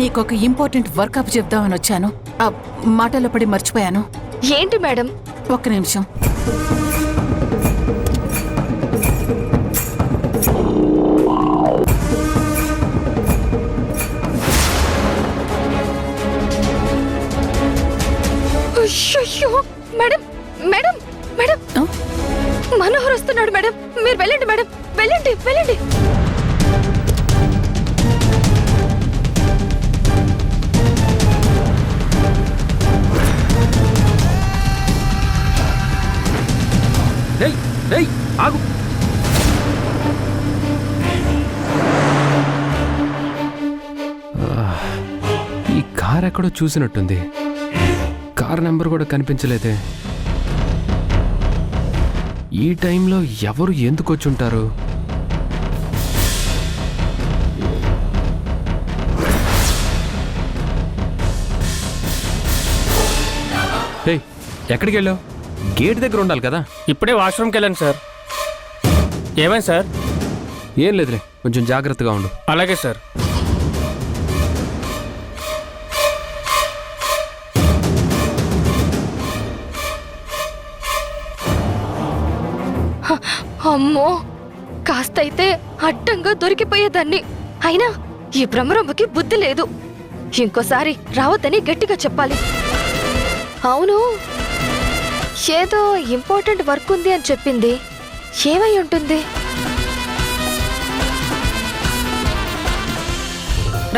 నీకొక important workup చెప్దామని వచ్చాను. ఆ మాటల్లో పడి మర్చిపోయాను. ఏంటి మేడం? ఒక్క నిమిషం. అయ్యో మేడం, మేడం, మేడం, మనోహర్ వస్తున్నాడు మేడం. మీరు వెళ్ళండి మేడం, వెళ్ళండి, వెళ్ళండి. ఆగు. ఈ కార్ ఎక్కడో చూసినట్టుంది. కార్ నెంబర్ కూడా కనిపించలేదే. ఈ టైంలో ఎవరు ఎందుకు వచ్చుంటారు? ఎక్కడికి వెళ్ళావు? గేట్ దగ్గర ఉండాలి కదా. ఇప్పుడే వాష్రూమ్కి వెళ్ళాను సార్. ఏమైంది సార్? ఏం లేదులే, కొంచెం జాగ్రత్తగా ఉండు. అలాగే సార్. అమ్మో, కాస్త అయితే అడ్డంగా దొరికిపోయేదాన్ని. అయినా ఈ భ్రమరంబకి బుద్ధి లేదు. ఇంకోసారి రావద్దని గట్టిగా చెప్పాలి. అవును, ఏదో ఇంపార్టెంట్ వర్క్ ఉంది అని చెప్పింది. ఏమై ఉంటుంది?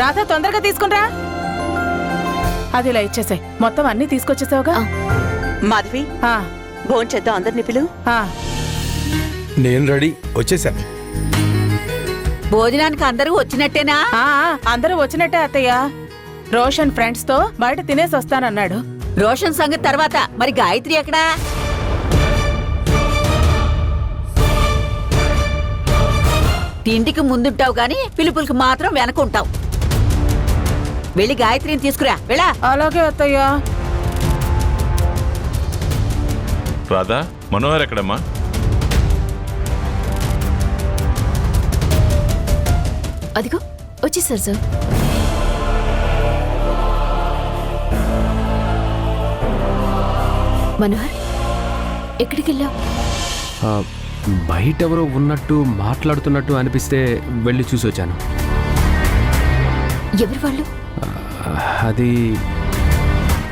రాధా, తొందరగా తీసుకునిరా. అది ఇలా ఇచ్చేసాయి. మొత్తం అన్ని తీసుకొచ్చేసావుగా. మాధవి, భోంచేద్దాం, అందరిని పిలు. నేను రెడీ, వచ్చేసాను. భోజనానికి అందరూ వచ్చినట్టేనా? అందరూ వచ్చినట్టే అత్తయ్య. రోషన్ ఫ్రెండ్స్ తో బయట తినేసి వస్తానన్నాడు. రోషన్ సంగతి తర్వాత, మరి గాయత్రి ఎక్కడా? తిండికి ముందుంటావు గాని పిలుపులకి మాత్రం వెనకుంటావు. వెళ్ళి గాయత్రిని తీసుకురా, వెళ్ళా. అలాగే అత్తయ్య. రాధా, మనోహర్ ఎక్కడమ్మా? అదిగో వచ్చేసారు సార్. మనోహర్, ఎక్కడికి వెళ్ళావు? బయట ఎవరో ఉన్నట్టు మాట్లాడుతున్నట్టు అనిపిస్తే వెళ్ళి చూసి వచ్చాను. ఎవరు వాళ్ళు? అది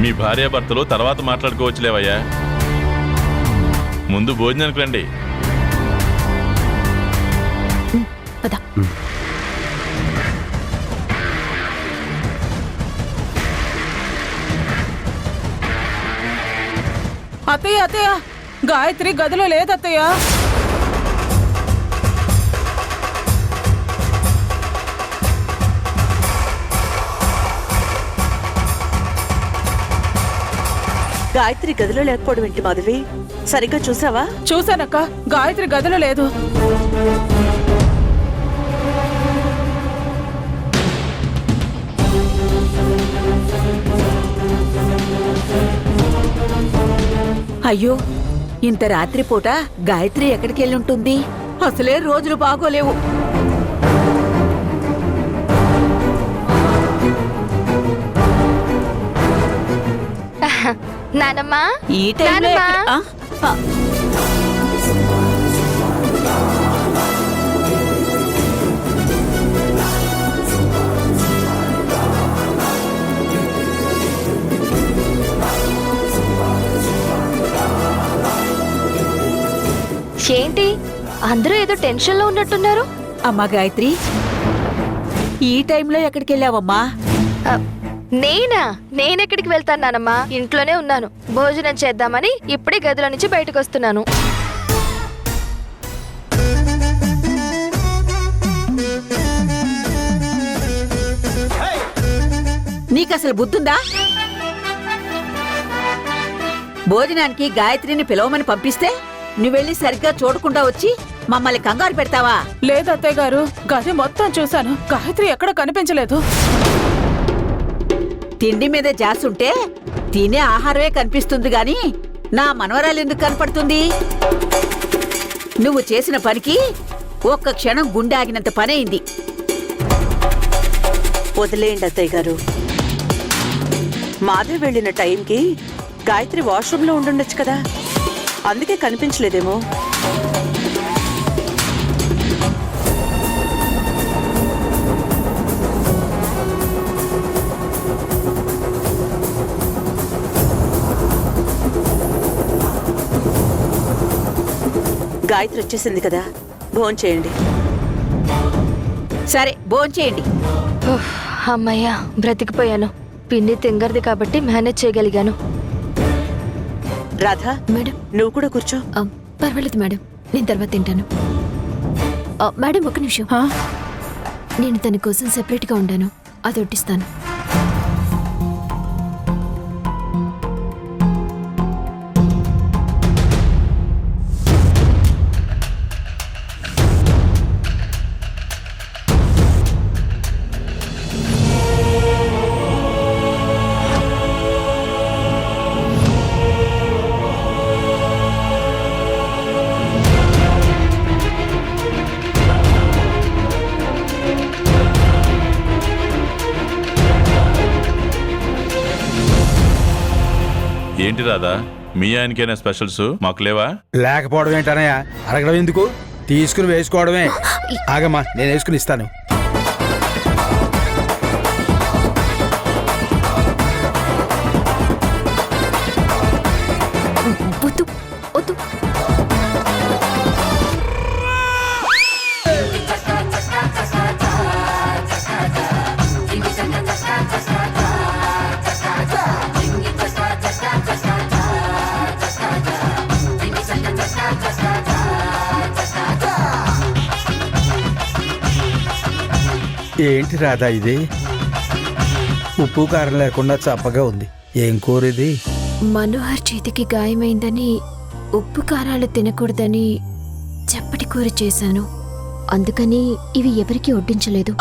మీ భార్యాభర్తలు తర్వాత మాట్లాడుకోవచ్చులేవయ్యా. ముందు భోజనానికి రండి. పద. అత్తయ్య, అత్తయ్య, గాయత్రి గదిలో లేదత్తయ్య. గాయత్రి గదిలో లేకపోవడం ఏంటి మాధవి? సరిగ్గా చూసావా? చూసానక్క, గాయత్రి గదిలో లేదు. అయ్యో, ఇంత రాత్రిపూట గాయత్రి ఎక్కడికి వెళ్ళుంటుంది? అసలే రోజులు బాగోలేవు. నానమ్మా, ఈ టైంలో ఏంటి అందరూ ఏదో టెన్షన్ లో ఉన్నట్టున్నారు? అమ్మా గాయత్రి, ఈ టైంలో ఎక్కడికి వెళ్ళావమ్మా? నేనెక్కడికి వెళ్తాను నానమ్మా, ఇంట్లోనే ఉన్నాను. భోజనం చేద్దామని ఇప్పుడే గదిలో నుంచి బయటకు వస్తున్నాను. నీకసలు బుద్ధుందా? భోజనానికి గాయత్రిని పిలవమని పంపిస్తే నువ్వెళ్ళి సరిగ్గా చూడకుండా వచ్చి మమ్మల్ని కంగారు పెడతావా? లేదు అత్తయ్య గారు, గది మొత్తం చూశాను. గాయత్రి ఎక్కడ కనిపించలేదు. తిండి మీద జాసుంటే తినే ఆహారమే కనిపిస్తుంది గాని నా మనవరాలు ఎందుకు కనపడుతుంది? నువ్వు చేసిన పనికి ఒక్క క్షణం గుండె ఆగినంత పనైంది. వదిలేయండి అత్తయ్య గారు. మాధవ్ వెళ్ళిన టైంకి గాయత్రి వాష్రూమ్లో ఉండుండొచ్చు కదా, అందుకే కనిపించలేదేమో. గాయత్రి వచ్చేసింది కదా, భోంచేయండి. సరే భోంచేయండి. ఉఫ్, అమ్మయ్యా బ్రతికిపోయాను. పిన్ని తింగర్ది కాబట్టి మేనేజ్ చేయగలిగాను. రాధా, మేడం నువ్వు కూడా కూర్చో. పర్వాలేదు మేడం, నేను తర్వాత తింటాను. మేడం ఒక నిమిషం, ఆ? నేను తన కోసం సెపరేట్గా ఉండాను, అది వడ్డిస్తాను. ఏంటి రాదా, మీ ఆయనకైనా స్పెషల్స్ మాకు లేవా? లేకపోవడం ఏంటనయ్య, అడగడం ఎందుకు, తీసుకుని వేసుకోవడమే. ఆగమ్మా, నేను వేసుకుని ఇస్తాను. వద్దు వద్దు. ఏంటి రాధా ఇది, ఉప్పు కారం లేకుండా చప్పగా ఉంది. ఏం కూర ఇది? మనోహర్ చేతికి గాయమైందని ఉప్పు కారాలు తినకూడదని చప్పటి కూర చేశాను, అందుకని ఇవి ఎవరికీ వడ్డించలేదు.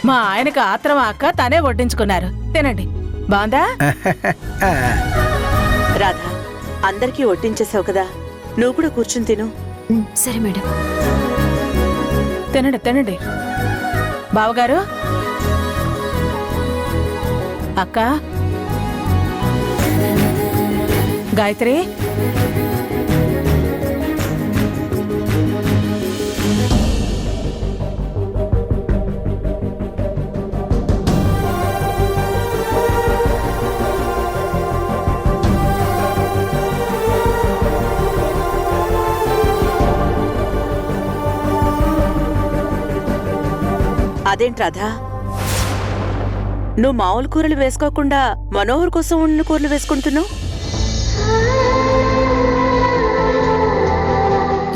మా ఆయనకు ఆత్రం అక్క తనే వడ్డించుకున్నారు, తినండి. బాగుందా? రాధా, అందరికీ వడ్డించేసావు కదా, నువ్వు కూడా కూర్చుని తిను. సరే మేడం. తినండి తినండి. బావగారు, అక్క, గాయత్రి, అదేంటి రాధా, నువ్వు మామూలు కూరలు వేసుకోకుండా మనోహర్ కోసం ఉన్న కూరలు వేసుకుంటున్నావు.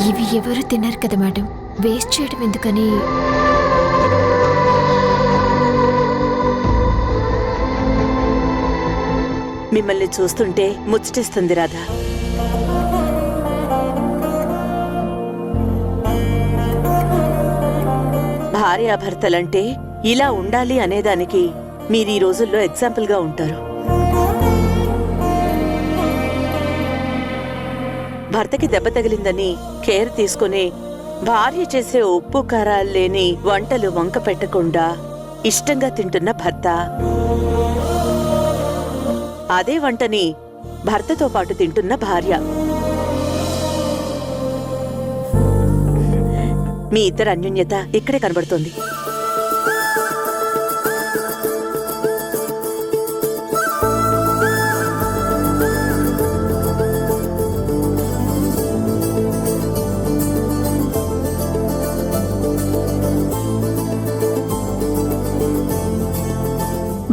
ఇవి ఎవరు తిన్నారు కదా మేడం, వేస్ట్ చేయడం ఎందుకని. మిమ్మల్ని చూస్తుంటే ముచ్చటిస్తుంది రాధా. భార్యాభర్తలంటే ఇలా ఉండాలి అనేదానికి మీరు ఈ రోజుల్లో ఎగ్జాంపుల్గా ఉంటారు. భర్తకి దెబ్బ తగిలిందని కేర్ తీసుకుని భార్య చేసే ఉప్పు కారాలు లేని వంటలు వంక పెట్టకుండా ఇష్టంగా తింటున్న భర్త, అదే వంటని భర్తతో పాటు తింటున్న భార్య, మీ ఇద్దరు అన్యోన్యత ఇక్కడే కనబడుతోంది.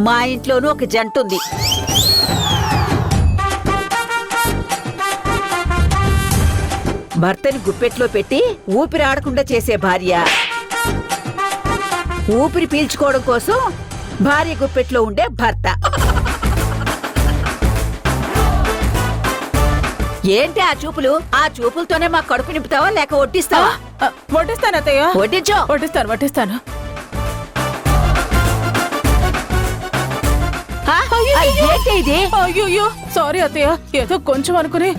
మా ఇంట్లోనూ ఒక జంట ఉంది. భర్తని గుప్పెట్లో పెట్టి ఊపిరి ఆడకుండా చేసే భార్య, ఊపిరి పీల్చుకోవడం కోసం భార్య గుప్పెట్లో ఉండే భర్త. ఏంటి ఆ చూపులు? ఆ చూపులతోనే మా కడుపు నింపుతావా లేక వడ్డిస్తావా? వడ్డిస్తాను అత్తయ్య, వడ్డించో. వడ్డిస్తాను వడ్డిస్తాను. ఏంటి ఇది? అయ్యో సారీ అత్తయ్య, ఏదో కొంచెం అనుకుని.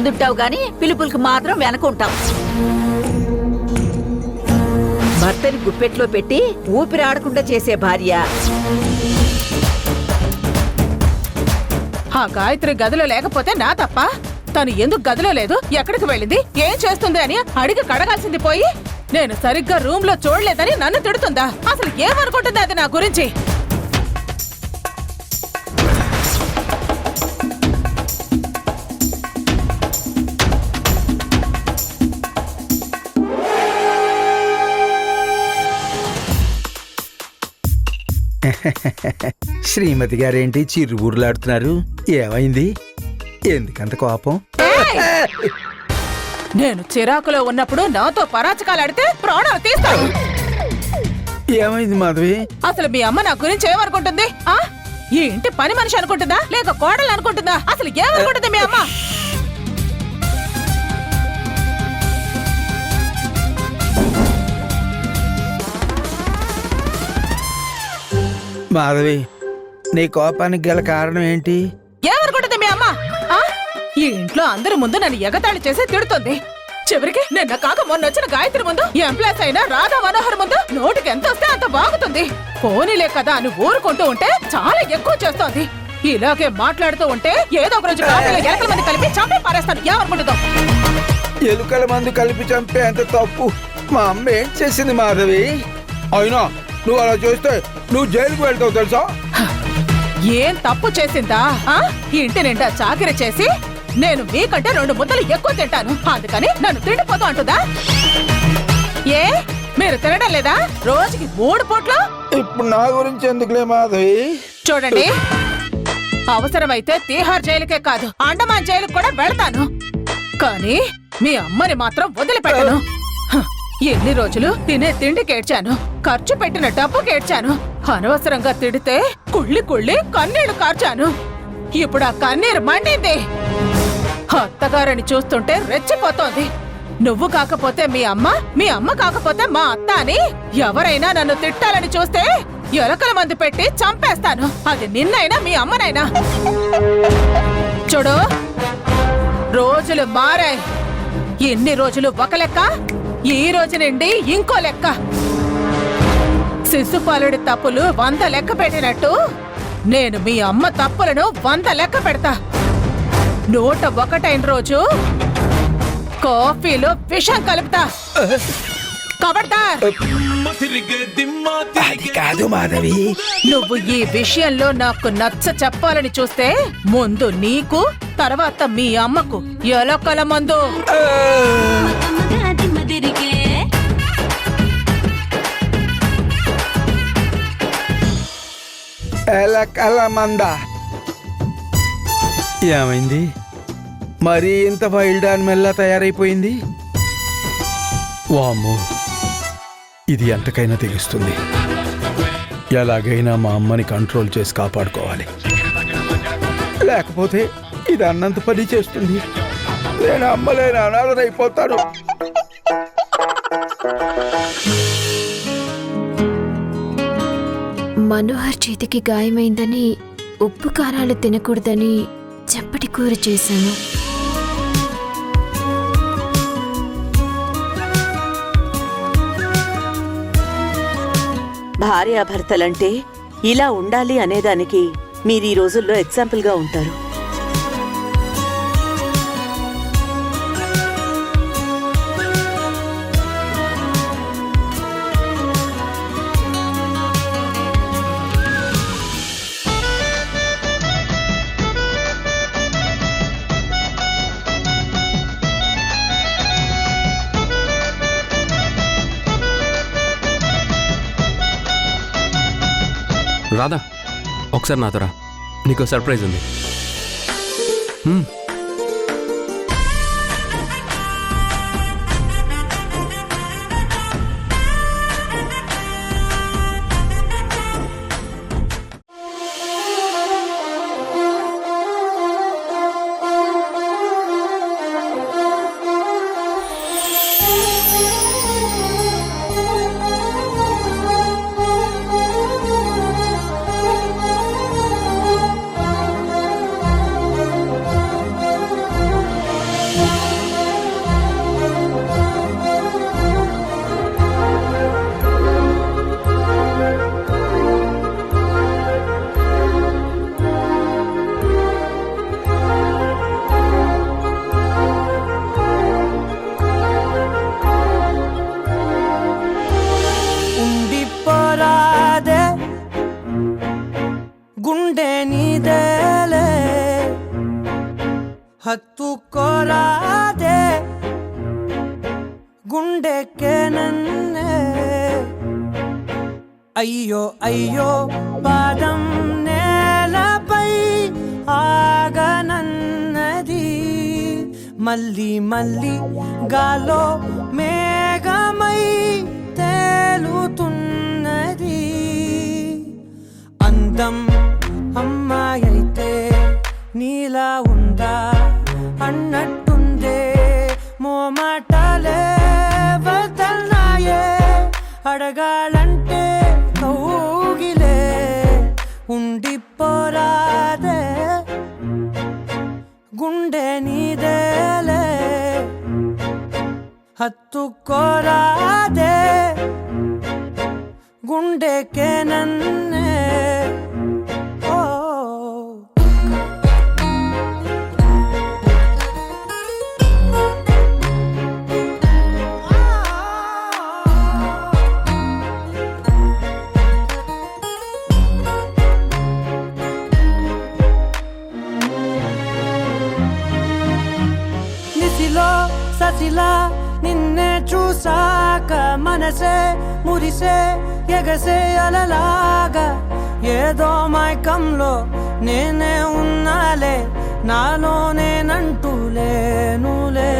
ముందుంటావు గాని పిలుపులకు మాత్రం వెనకుంటావు. భర్తని గుప్పెట్లో పెట్టి ఊపిరి ఆడకుండా చేసే భార్య. ఆ గాయత్రి గదిలో లేకపోతే నా తప్ప. తను ఎందుకు గదిలో లేదు, ఎక్కడికి వెళ్ళింది, ఏం చేస్తుంది అని అడిగి కడగాల్సింది పోయి నేను సరిగ్గా రూమ్ లో చూడలేదని నన్ను తిడుతుందా? అసలు ఏమనుకుంటుందా అది నా గురించి? శ్రీమతి గారేంటి చిరుబుర్లాడుతున్నారు? ఏమైంది? ఎందుకంత కోపం? నేను చిరాకులో ఉన్నప్పుడు నాతో పరాచకాలాడితే ప్రాణాలు తీస్తాను. ఏమైంది మాధవి? అసలు మీ అమ్మ నా గురించి ఏమనుకుంటుంది? ఆ ఈ ఇంటి పని మనిషి అనుకుంటుందా లేక కోడలు అనుకుంటుందా? అసలు ఏమనుకుంటుంది మీ అమ్మ? మాధవి, నీ కోపానికి గల కారణం ఏంటి? ఏమనుకుంటుంది మీ అమ్మ? ఆ ఈ ఇంట్లో అందరి ముందు నన్ను ఎగతాళి చేసి తిడుతుంది. చివరికి నిన్న కాక మొన్న వచ్చిన గాయత్రి ముందు, ఎంప్లాయ్ అయినా రాధా మనోహర్ ముందు నోటికి ఎంత వస్తే అంత బాగుతుంది. పోనీలే కదా అని ఊరుకుంటూ ఉంటే చాలా ఎక్కువ చేస్తోంది. ఇలాగే మాట్లాడుతూ ఉంటే ఏదో ఒక రోజు కాఫీలో ఎలకల మంది కలిపి చంపి పారేస్తాను. ఏమనుకుంటుందో? ఎలుకల మందు కలిపి చంపే అంత తప్పు మా అమ్మ ఏం చేసింది మాధవి? అయినా నువ్వు అలా చేస్తే నువ్వు జైలుకు వెళ్తావు తెలుసా? ఏం తప్పు చేసిందా? ఈ ఇంటి నిండా చాకిరి చేసి నేను మీకంటే 2 ముద్దలు ఎక్కువ తింటాను, అందుకని నన్ను తిండిపోతూ అంటుందా? ఏ మీరు తినడం లేదా? రోజుకి 3 పూట్లు? ఇప్పుడు నా గురించి ఎందుకులే మాధవి. చూడండి, అవసరమైతే తీహార్ జైలుకే కాదు అండమాన్ జైలుకు కూడా వెళ్తాను, కానీ మీ అమ్మని మాత్రం వదిలిపెట్టను. ఎన్ని రోజులు తినే తిండికి ఏడ్చాను, ఖర్చు పెట్టిన డబ్బుకి ఏడ్చాను, అనవసరంగా తిడితే కుళ్ళి కుళ్ళి కన్నీళ్లు కార్చాను. ఇప్పుడు ఆ కన్నీరు మండింది. అత్తగారని చూస్తుంటే రెచ్చిపోతోంది. నువ్వు కాకపోతే మీ అమ్మ కాకపోతే మా అత్త అని ఎవరైనా నన్ను తిట్టాలని చూస్తే ఎలకల మందు పెట్టి చంపేస్తాను. అది నిన్నైనా మీ అమ్మనైనా. చూడు, రోజులు మారాయి. ఎన్ని రోజులు ఒక లెక్క, ఈ రోజు నుండి ఇంకో లెక్క. శిశుపాలుడి తప్పులు 100 లెక్క పెట్టినట్టు నేను మీ అమ్మ తప్పులను 100 లెక్క పెడతా. 101 రోజు కాఫీలో విషం కలుపుతా. అది కాదు మాధవి. నువ్వు ఈ విషయంలో నాకు నచ్చ చెప్పాలని చూస్తే ముందు నీకు, తర్వాత మీ అమ్మకు ఎలకల మందు. ఎలకల మంద ఏమైంది? మరి ఇంత వైల్డ్ మెల్లా తయారైపోయింది. వామ్మో, ఇది ఎంతకైనా తెగిస్తుంది. ఎలాగైనా మా అమ్మని కంట్రోల్ చేసి కాపాడుకోవాలి, లేకపోతే ఇది అన్నంత పని చేస్తుంది. నేను అమ్మలేని అనాథనైపోతాను. మనోహర్ చేతికి గాయమైందని ఉప్పు కారాలు తినకూడదని చప్పటి కూర చేశాను. భార్యాభర్తలంటే ఇలా ఉండాలి అనేదానికి మీరు ఈ రోజుల్లో ఎగ్జాంపుల్గా ఉంటారు. రాధా, ఒకసారి నాతో రా, నీకు సర్ప్రైజ్ ఉంది. హత్తుకోరాదే గుండెకే నన్నే అయ్యో అయ్యో పాదం నేలపై ఆగనన్నది మళ్ళీ మళ్ళీ గాలో మేఘమై తేలుతున్నది అందం అమ్మాయైతే నీలా ఉందా అన్నట్టుందే మోమాటలే వదల్నాయే అడగాలంటే కౌగిలే ఉండిపోరాదే గుండె నీదేలే హత్తుకోరాదే గుండెకే నన్నే ససిలా నిన్నే చూసాక మనసే మురిసే ఎగసే అలలాగా ఏదో మైకంలో నేనే ఉన్నాలే నాలో నేనంటూ లేనులే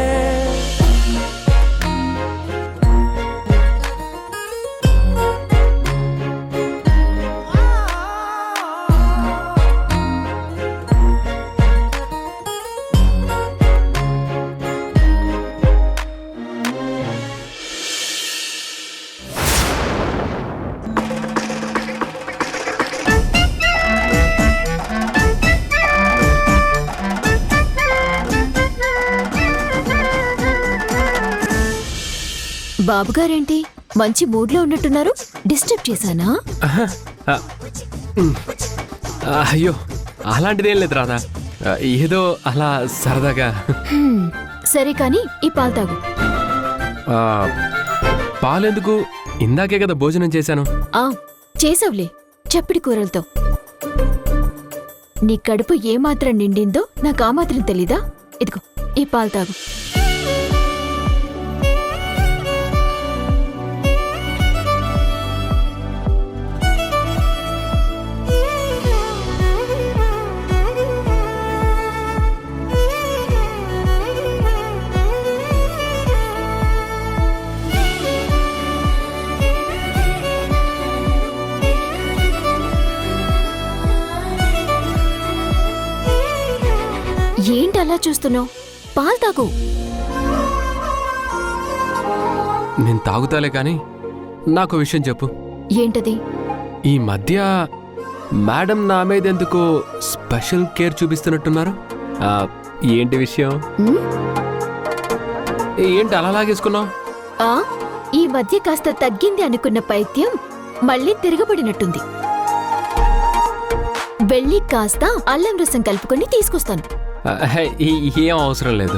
బాబుగారేంటి మంచి మూడ్లో ఉన్నట్టున్నారు? డిస్టర్బ్ చేశానా? అయ్యో అలాంటిదేం లేదు రాధా, ఏదో అలా సరదాగా. సరే కానీ ఈ పాలు తాగు. పాలెందుకు? ఇందాకే కదా భోజనం చేశాను. చేసావులే చప్పిడి కూరలతో. నీ కడుపు ఏమాత్రం నిండిందో నాకు ఆ మాత్రం తెలీదా? ఇదిగో ఈ పాలు తాగు. ఏంటి అలా చూస్తున్నావు? పాలు తాగు. నేను తాగుతాలే కానీ నాకు విషయం చెప్పు. ఏంటది? ఈ మధ్య మేడం నా మీద ఎందుకో స్పెషల్ కేర్ చూపిస్తున్నట్టున్నారు. ఏంటి విషయం? ఏంటి అలా లాగేసుకున్నావు? ఈ మధ్య కాస్త తగ్గింది అనుకున్న పైత్యం మళ్ళీ తిరగబడినట్టుంది. వెళ్ళి కాస్త అల్లం రసం కలుపుకొని తీసుకొస్తాను. ఏం అవసరం లేదు.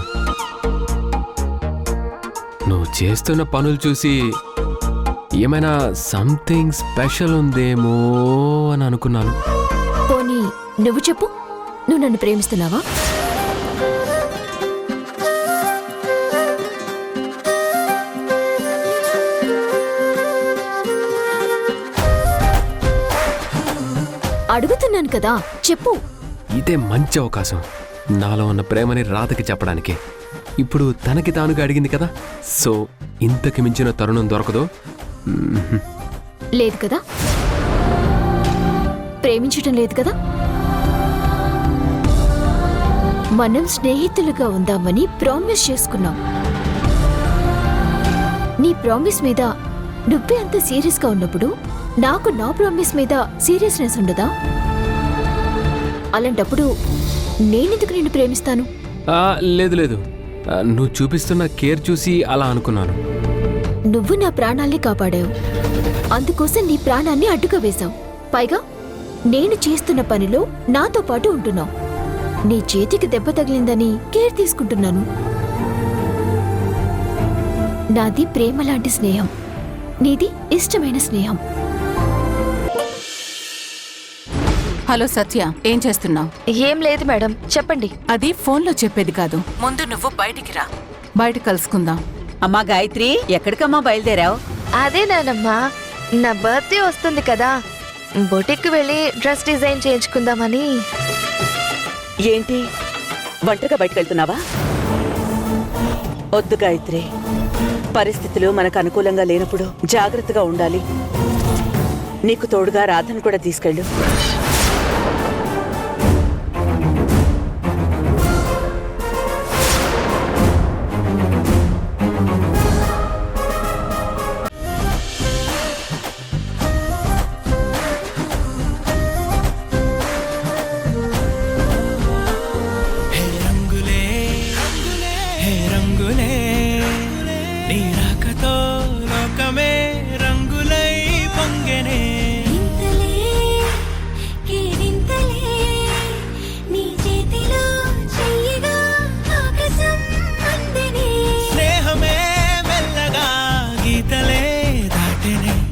నువ్వు చేస్తున్న పనులు చూసి ఏమైనా సంథింగ్ స్పెషల్ ఉందేమో అని అనుకున్నాను. పోనీ నువ్వు చెప్పు, నువ్వు నన్ను ప్రేమిస్తున్నావా? అడుగుతున్నాను కదా, చెప్పు. ఇదే మంచి అవకాశం నాలో ఉన్న ప్రేమని రాధకి చెప్పడానికి. ఇప్పుడు తనకి తానుగా అడిగింది కదా, సో ఇంతకు మించిన తరుణం దొరకదు. లేదు కదా? ప్రేమించటం లేదు కదా? మనం స్నేహితులుగా ఉందామని ప్రామిస్ చేసుకున్నాం. నీ ప్రామిస్ మీద నువ్వే అంత సీరియస్గా ఉన్నప్పుడు నాకు నా ప్రామిస్ మీద సీరియస్నెస్ ఉండదా? అలాంటప్పుడు నేనెందుకు నిన్ను ప్రేమిస్తాను? లేదు లేదు, నువ్వు చూపిస్తున్న కేర్ చూసి అలా అనుకున్నాను. నువ్వు నా ప్రాణాల్ని కాపాడావు, అందుకోసం నీ ప్రాణాన్ని అడ్డుగా వేశావు. పైగా నేను చేస్తున్న పనిలో నాతో పాటు ఉంటున్నావు. నీ చేతికి దెబ్బ తగిలిందని కేర్ తీసుకుంటున్నాను. నాది ప్రేమ లాంటి స్నేహం, నీది ఇష్టమైన స్నేహం. హలో సత్య, ఏం చేస్తున్నావు? ఏం లేదు మేడం, చెప్పండి. అది ఫోన్లో చెప్పేది కాదు. ముందు నువ్వు బయటికి రా, బయట కలుసుకుందాం. అమ్మా గాయత్రి, ఎక్కడికమ్మా బయలుదేరావు? అదే నానమ్మా, నా బర్త్డే వస్తుంది కదా, బొటిక్కి వెళ్ళి డ్రెస్ డిజైన్ చేయించుకుందామని. ఏంటి ఒంటరిగా బయటకెళ్తున్నావా? వద్దు గాయత్రి, పరిస్థితులు మనకు అనుకూలంగా లేనప్పుడు జాగ్రత్తగా ఉండాలి. నీకు తోడుగా రాధను కూడా తీసుకెళ్ళు.